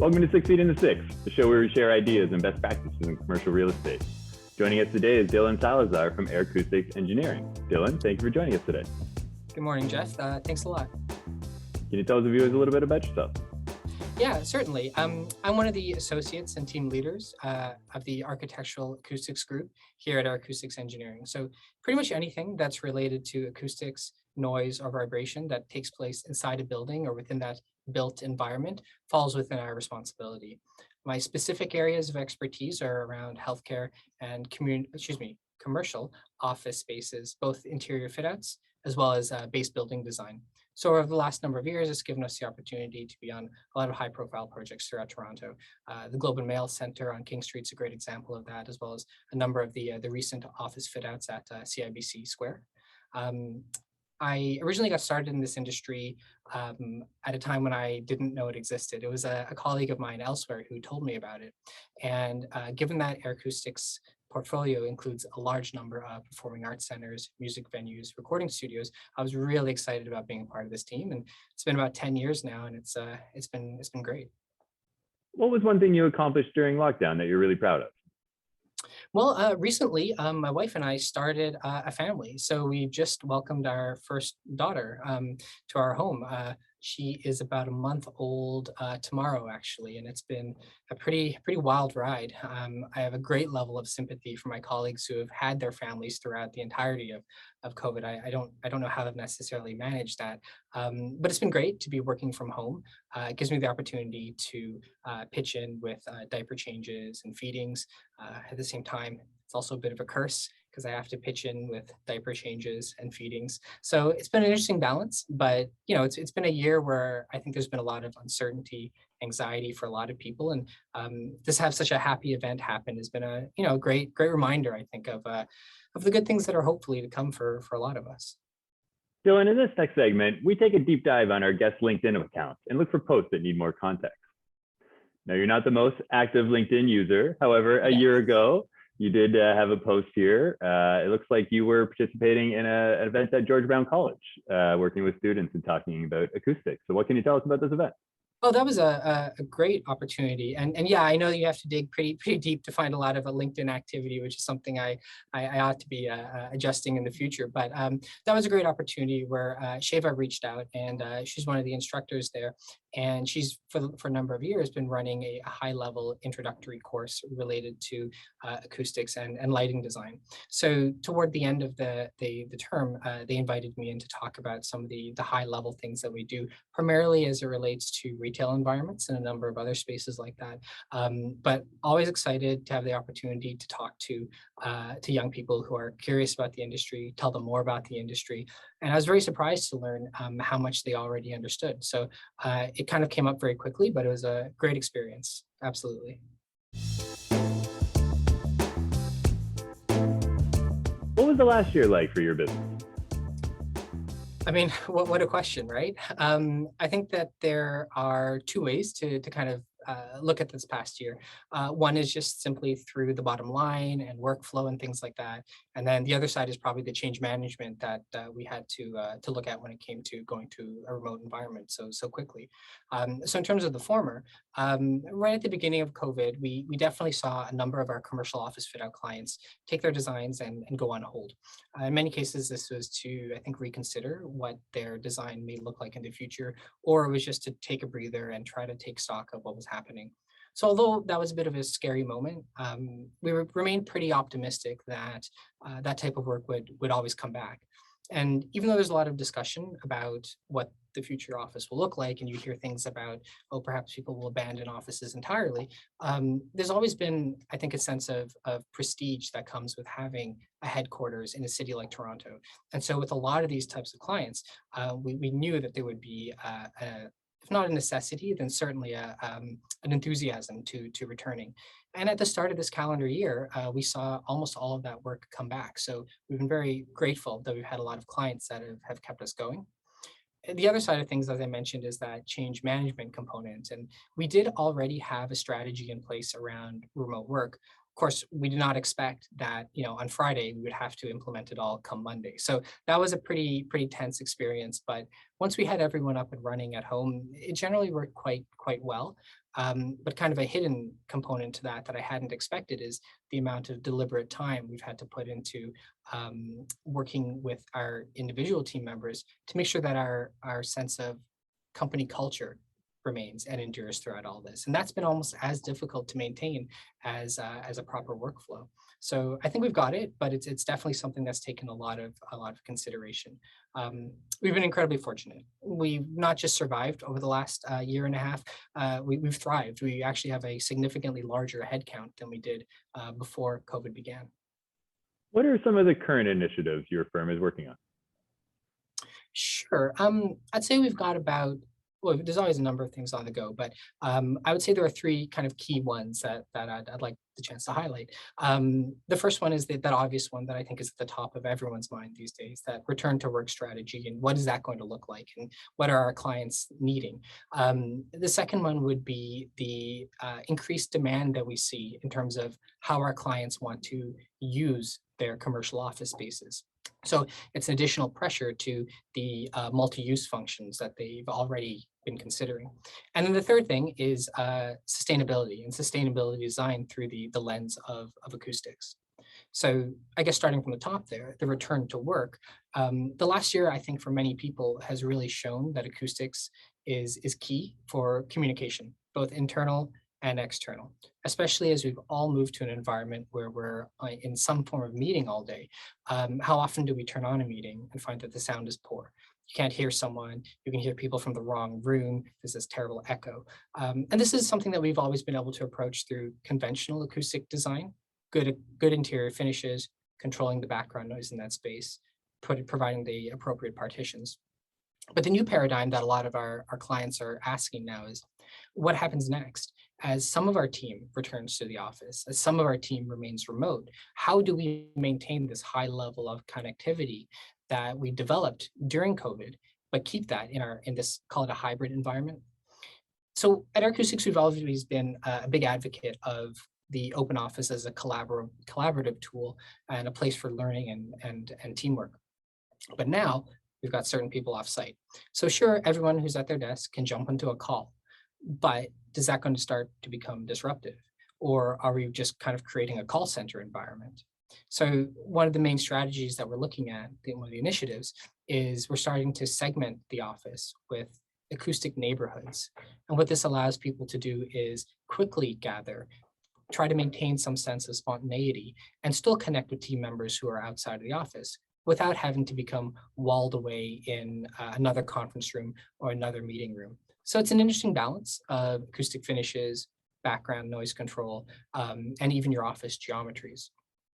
Welcome to 6 Feet in the Six, the show where we share ideas and best practices in commercial real estate. Joining us today is Dylan Salazaar from Aercoustics Engineering. Dylan, thank you for joining us today. Good morning, Jeff. Thanks a lot. Can you tell the viewers a little bit about yourself? Yeah, certainly. I'm one of the associates and team leaders of the architectural acoustics group here at Aercoustics Engineering. So pretty much anything that's related to acoustics, noise, or vibration that takes place inside a building or within that built environment falls within our responsibility. My specific areas of expertise are around healthcare and commercial office spaces, both interior fit outs as well as base building design. So over the last number of years, it's given us the opportunity to be on a lot of high profile projects throughout Toronto. The Globe and Mail Center on King Street is a great example of that, as well as a number of the recent office fit outs at CIBC Square. I originally got started in this industry at a time when I didn't know it existed. It was a colleague of mine elsewhere who told me about it. And given that Aercoustics portfolio includes a large number of performing arts centers, music venues, recording studios, I was really excited about being a part of this team. And it's been about 10 years now, and it's been great. What was one thing you accomplished during lockdown that you're really proud of? Well, recently, my wife and I started a family. So we just welcomed our first daughter to our home. She is about a month old tomorrow, actually, and it's been a pretty wild ride. I have a great level of sympathy for my colleagues who have had their families throughout the entirety of COVID. I don't know how they've necessarily managed that, but it's been great to be working from home. It gives me the opportunity to pitch in with diaper changes and feedings. At the same time, it's also a bit of a curse because I have to pitch in with diaper changes and feedings. So it's been an interesting balance, but it's been a year where I think there's been a lot of uncertainty, anxiety for a lot of people, and just have such a happy event happen has been a great reminder, I think, of the good things that are hopefully to come for a lot of us. Dylan, in this next segment, we take a deep dive on our guest LinkedIn account and look for posts that need more context. Now, you're not the most active LinkedIn user. However, a year ago, you did have a post here. It looks like you were participating in an event at George Brown College, working with students and talking about acoustics. So what can you tell us about this event? Oh, that was a great opportunity. And yeah, I know you have to dig pretty deep to find a lot of LinkedIn activity, which is something I ought to be adjusting in the future. But that was a great opportunity where Sheva reached out, and she's one of the instructors there. And she's, for a number of years, been running a high-level introductory course related to acoustics and lighting design. So toward the end of the term, they invited me in to talk about some of the high-level things that we do, primarily as it relates to retail environments and a number of other spaces like that. But always excited to have the opportunity to talk to young people who are curious about the industry, tell them more about the industry. And I was very surprised to learn how much they already understood. So it kind of came up very quickly, but it was a great experience. Absolutely. What was the last year like for your business? I mean, what a question, right? I think that there are two ways to kind of look at this past year. One is just simply through the bottom line and workflow and things like that. And then the other side is probably the change management that we had to look at when it came to going to a remote environment so quickly. So in terms of the former, right at the beginning of COVID, we definitely saw a number of our commercial office fit out clients take their designs and go on hold. In many cases, this was to, I think, reconsider what their design may look like in the future, or it was just to take a breather and try to take stock of what was happening. So although that was a bit of a scary moment, we remained pretty optimistic that that type of work would always come back. And even though there's a lot of discussion about what the future office will look like, and you hear things about, oh, perhaps people will abandon offices entirely, there's always been, I think, a sense of prestige that comes with having a headquarters in a city like Toronto. And so with a lot of these types of clients, we knew that there would be if not a necessity, then certainly an enthusiasm to returning. And at the start of this calendar year, we saw almost all of that work come back. So we've been very grateful that we've had a lot of clients that have kept us going. The other side of things, as I mentioned, is that change management component. And we did already have a strategy in place around remote work, Of course, we did not expect that, on Friday, we would have to implement it all come Monday. So that was a pretty tense experience. But once we had everyone up and running at home, it generally worked quite well. But kind of a hidden component to that I hadn't expected is the amount of deliberate time we've had to put into working with our individual team members to make sure that our sense of company culture remains and endures throughout all this. And that's been almost as difficult to maintain as a proper workflow. So I think we've got it, but it's definitely something that's taken a lot of consideration. We've been incredibly fortunate. We've not just survived over the last year and a half, we've thrived. We actually have a significantly larger headcount than we did before COVID began. What are some of the current initiatives your firm is working on? Sure. I'd say we've got about, well, there's always a number of things on the go, but I would say there are three kind of key ones that I'd like the chance to highlight. The first one is that obvious one that I think is at the top of everyone's mind these days, that return to work strategy, and what is that going to look like, and what are our clients needing? The second one would be the increased demand that we see in terms of how our clients want to use their commercial office spaces. So it's an additional pressure to the multi-use functions that they've already been considering. And then the third thing is sustainability and sustainability design through the lens of acoustics. So I guess starting from the top there, the return to work. The last year, I think for many people has really shown that acoustics is key for communication, both internal and external, especially as we've all moved to an environment where we're in some form of meeting all day. How often do we turn on a meeting and find that the sound is poor? You can't hear someone, you can hear people from the wrong room, there's this terrible echo. And this is something that we've always been able to approach through conventional acoustic design, good interior finishes, controlling the background noise in that space, providing the appropriate partitions. But the new paradigm that a lot of our clients are asking now is, what happens next? As some of our team returns to the office, as some of our team remains remote, how do we maintain this high level of connectivity that we developed during COVID, but keep that in this, call it a hybrid environment? So at Aercoustics, we've always been a big advocate of the open office as a collaborative tool and a place for learning and teamwork. But now we've got certain people off site. So sure, everyone who's at their desk can jump into a call, but is that going to start to become disruptive? Or are we just kind of creating a call center environment? So one of the main strategies that we're looking at, one of the initiatives, is we're starting to segment the office with acoustic neighborhoods. And what this allows people to do is quickly gather, try to maintain some sense of spontaneity, and still connect with team members who are outside of the office without having to become walled away in another conference room or another meeting room. So it's an interesting balance of acoustic finishes, background noise control, and even your office geometries.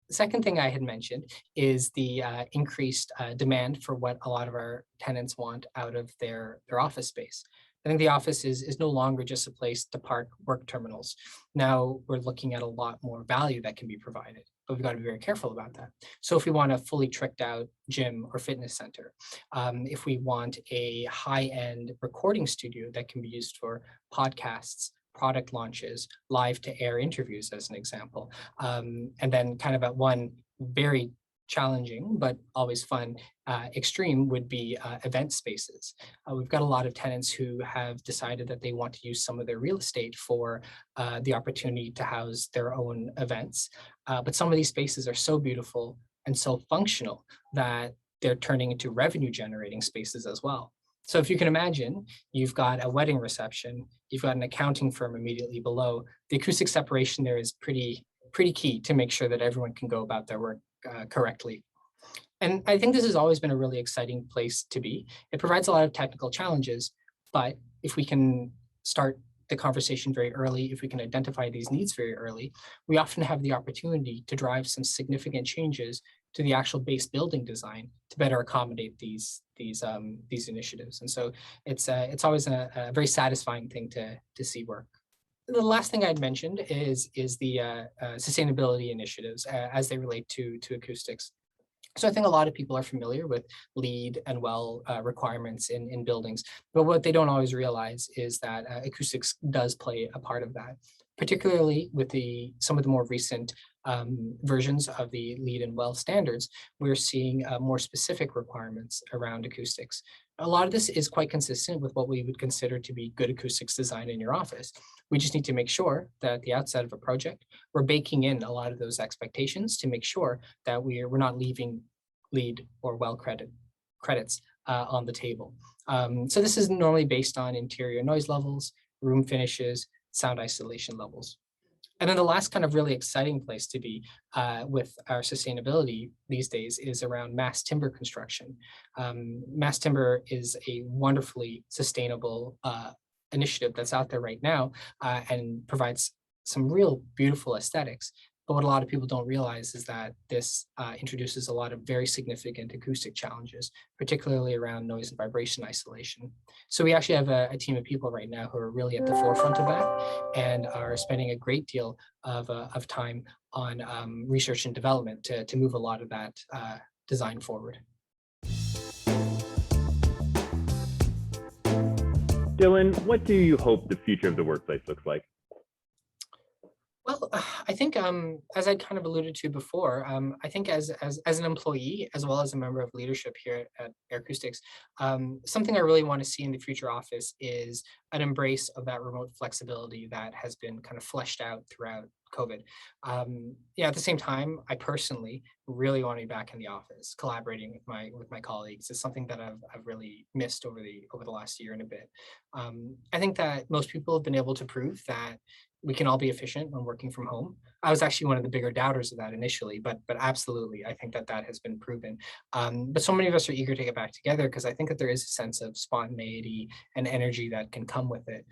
The second thing I had mentioned is the increased demand for what a lot of our tenants want out of their office space. I think the office is no longer just a place to park work terminals. Now we're looking at a lot more value that can be provided, but we've got to be very careful about that. So if we want a fully tricked out gym or fitness center, if we want a high-end recording studio that can be used for podcasts, product launches, live to air interviews as an example, and then kind of at one very challenging but always fun extreme would be event spaces. We've got a lot of tenants who have decided that they want to use some of their real estate for the opportunity to house their own events. But some of these spaces are so beautiful and so functional that they're turning into revenue generating spaces as well. So if you can imagine, you've got a wedding reception, you've got an accounting firm immediately below. The acoustic separation there is pretty key to make sure that everyone can go about their work correctly. And I think this has always been a really exciting place to be. It provides a lot of technical challenges, but if we can start the conversation very early, if we can identify these needs very early, we often have the opportunity to drive some significant changes to the actual base building design to better accommodate these initiatives. And so it's always a very satisfying thing to see work. The last thing I'd mentioned is the sustainability initiatives as they relate to acoustics. So I think a lot of people are familiar with LEED and WELL requirements in buildings, but what they don't always realize is that acoustics does play a part of that, particularly with some of the more recent versions of the LEED and WELL standards, we're seeing more specific requirements around acoustics. A lot of this is quite consistent with what we would consider to be good acoustics design in your office. We just need to make sure that at the outset of a project, we're baking in a lot of those expectations to make sure that we're not leaving LEED or WELL credits on the table. So this is normally based on interior noise levels, room finishes, sound isolation levels. And then the last kind of really exciting place to be with our sustainability these days is around mass timber construction. Mass timber is a wonderfully sustainable initiative that's out there right now and provides some real beautiful aesthetics. But what a lot of people don't realize is that this introduces a lot of very significant acoustic challenges, particularly around noise and vibration isolation. So we actually have a team of people right now who are really at the forefront of that and are spending a great deal of time on research and development to move a lot of that design forward. Dylan, what do you hope the future of the workplace looks like? Well, I think as I kind of alluded to before, I think as an employee, as well as a member of leadership here at Aercoustics, something I really want to see in the future office is an embrace of that remote flexibility that has been kind of fleshed out throughout COVID. At the same time, I personally really want to be back in the office, collaborating with my colleagues. It's something that I've really missed over the last year and a bit. I think that most people have been able to prove that we can all be efficient when working from home. I was actually one of the bigger doubters of that initially, but absolutely, I think that has been proven. But so many of us are eager to get back together because I think that there is a sense of spontaneity and energy that can come with it.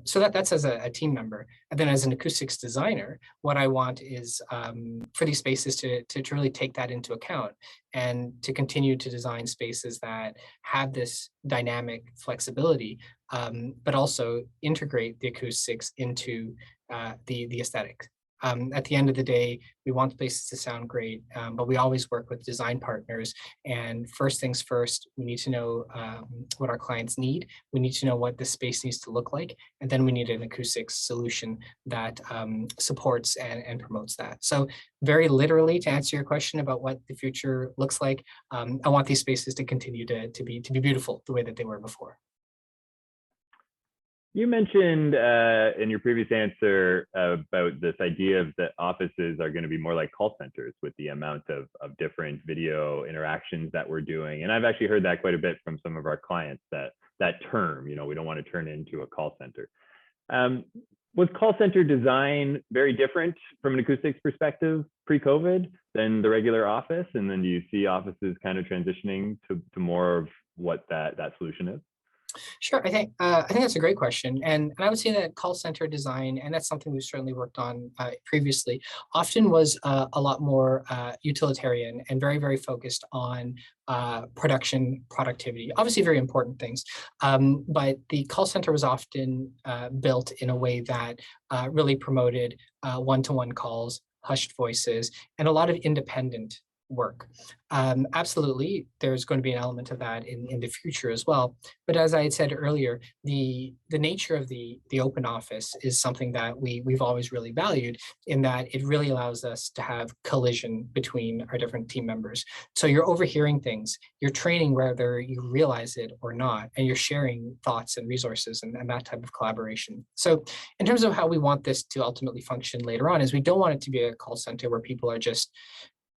So that's as a team member. And then as an acoustics designer, what I want is for these spaces to really take that into account and to continue to design spaces that have this dynamic flexibility, but also integrate the acoustics into the aesthetic. At the end of the day, we want places to sound great, but we always work with design partners. And first things first, we need to know what our clients need. We need to know what the space needs to look like. And then we need an acoustics solution that supports and promotes that. So very literally, to answer your question about what the future looks like, I want these spaces to continue to be beautiful the way that they were before. You mentioned in your previous answer about this idea of that offices are going to be more like call centers with the amount of different video interactions that we're doing. And I've actually heard that quite a bit from some of our clients, that term, we don't want to turn into a call center. Was call center design very different from an acoustics perspective pre-COVID than the regular office? And then do you see offices kind of transitioning to more of what that solution is? Sure, I think that's a great question, and I would say that call center design, and that's something we've certainly worked on previously, often was a lot more utilitarian and very, very focused on production productivity. Obviously, very important things, but the call center was often built in a way that really promoted one-to-one calls, hushed voices, and a lot of independent work. Absolutely, there's going to be an element of that in the future as well. But as I had said earlier, the nature of the open office is something that we've always really valued, in that it really allows us to have collision between our different team members. So you're overhearing things, you're training whether you realize it or not, and you're sharing thoughts and resources and that type of collaboration. So in terms of how we want this to ultimately function later on, is we don't want it to be a call center where people are just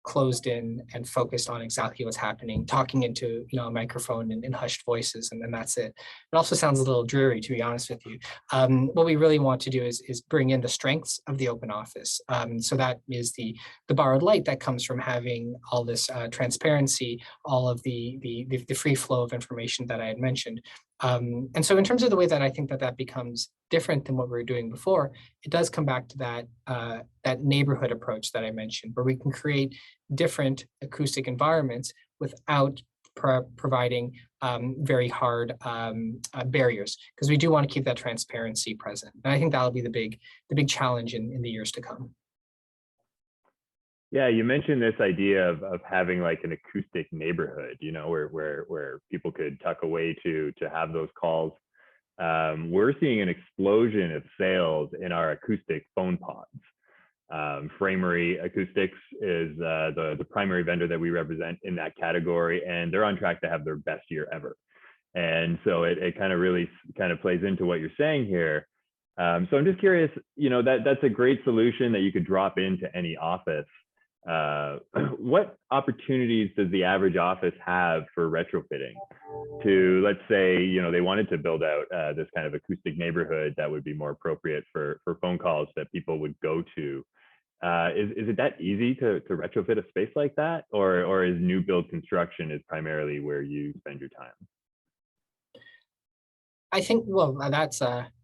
closed in and focused on exactly what's happening, talking into a microphone in hushed voices, and then that's it. It also sounds a little dreary, to be honest with you. What we really want to do is bring in the strengths of the open office. So that is the borrowed light that comes from having all this transparency, all of the free flow of information that I had mentioned. And so in terms of the way that I think that becomes different than what we were doing before, it does come back to that neighborhood approach that I mentioned, where we can create different acoustic environments without providing very hard barriers, because we do want to keep that transparency present. And I think that'll be the big challenge in the years to come. Yeah, you mentioned this idea of having like an acoustic neighborhood, where people could tuck away to have those calls. We're seeing an explosion of sales in our acoustic phone pods. Framery Acoustics is the primary vendor that we represent in that category, and they're on track to have their best year ever. And so it kind of really kind of plays into what you're saying here. So I'm just curious, that's a great solution that you could drop into any office. What opportunities does the average office have for retrofitting to, let's say, they wanted to build out this kind of acoustic neighborhood that would be more appropriate for phone calls that people would go to? Is it that easy to retrofit a space like that, or is new build construction is primarily where you spend your time? I think, well, that's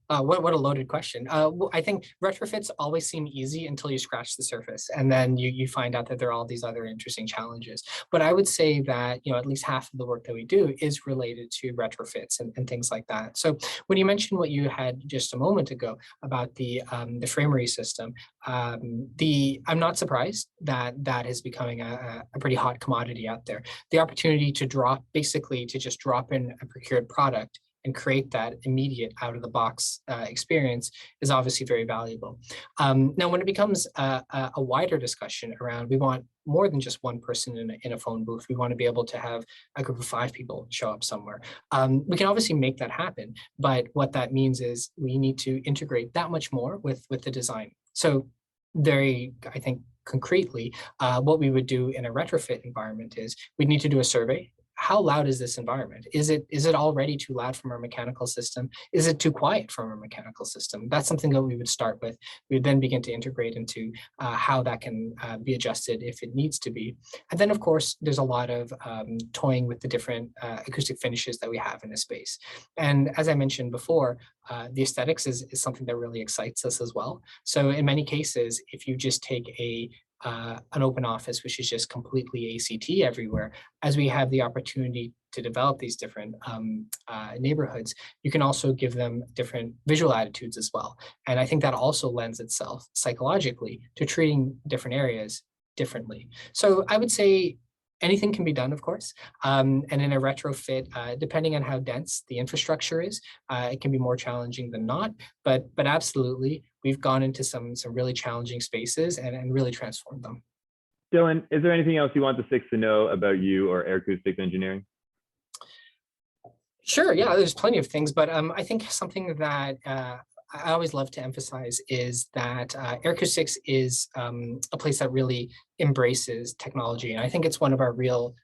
what a loaded question. I think retrofits always seem easy until you scratch the surface, and then you find out that there are all these other interesting challenges. But I would say that at least half of the work that we do is related to retrofits and things like that. So when you mentioned what you had just a moment ago about the Framery system, I'm not surprised that that is becoming a pretty hot commodity out there. The opportunity to just drop in a procured product and create that immediate out of the box experience is obviously very valuable. Now, when it becomes a wider discussion around, we want more than just one person in a phone booth. We want to be able to have a group of 5 people show up somewhere. We can obviously make that happen, but what that means is we need to integrate that much more with the design. So I think concretely, what we would do in a retrofit environment is we'd need to do a survey. How loud is this environment? Is it already too loud from our mechanical system? Is it too quiet from our mechanical system? That's something that we would start with. We would then begin to integrate into how that can be adjusted if it needs to be. And then, of course, there's a lot of toying with the different acoustic finishes that we have in the space. And as I mentioned before, the aesthetics is something that really excites us as well. So in many cases, if you just take an open office, which is just completely ACT everywhere, as we have the opportunity to develop these different neighborhoods, you can also give them different visual attitudes as well. And I think that also lends itself psychologically to treating different areas differently. So I would say anything can be done, of course. And in a retrofit, depending on how dense the infrastructure is, it can be more challenging than not. But absolutely, we've gone into some really challenging spaces and really transformed them. Dylan, is there anything else you want the Six to know about you or Aercoustics engineering? Sure, yeah, there's plenty of things, but I think something that I always love to emphasize is that Aercoustics is a place that really embraces technology. And I think it's one of our real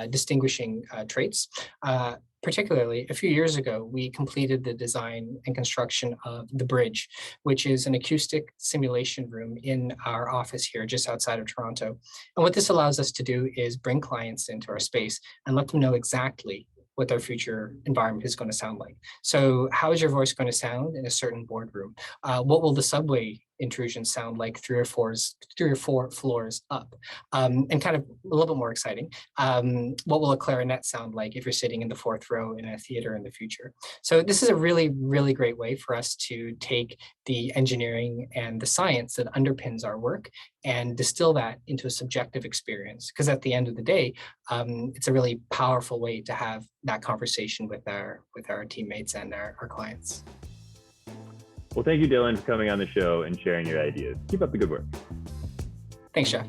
distinguishing traits. Particularly, a few years ago, we completed the design and construction of the Bridge, which is an acoustic simulation room in our office here just outside of Toronto. And what this allows us to do is bring clients into our space and let them know exactly what their future environment is going to sound like. So how is your voice going to sound in a certain boardroom? What will the subway intrusion sound like 3 or 4 floors up? And kind of a little bit more exciting, what will a clarinet sound like if you're sitting in the 4th row in a theater in the future? So this is a really, really great way for us to take the engineering and the science that underpins our work and distill that into a subjective experience. Because at the end of the day, it's a really powerful way to have that conversation with our teammates and our clients. Well, thank you, Dylan, for coming on the show and sharing your ideas. Keep up the good work. Thanks, Jeff.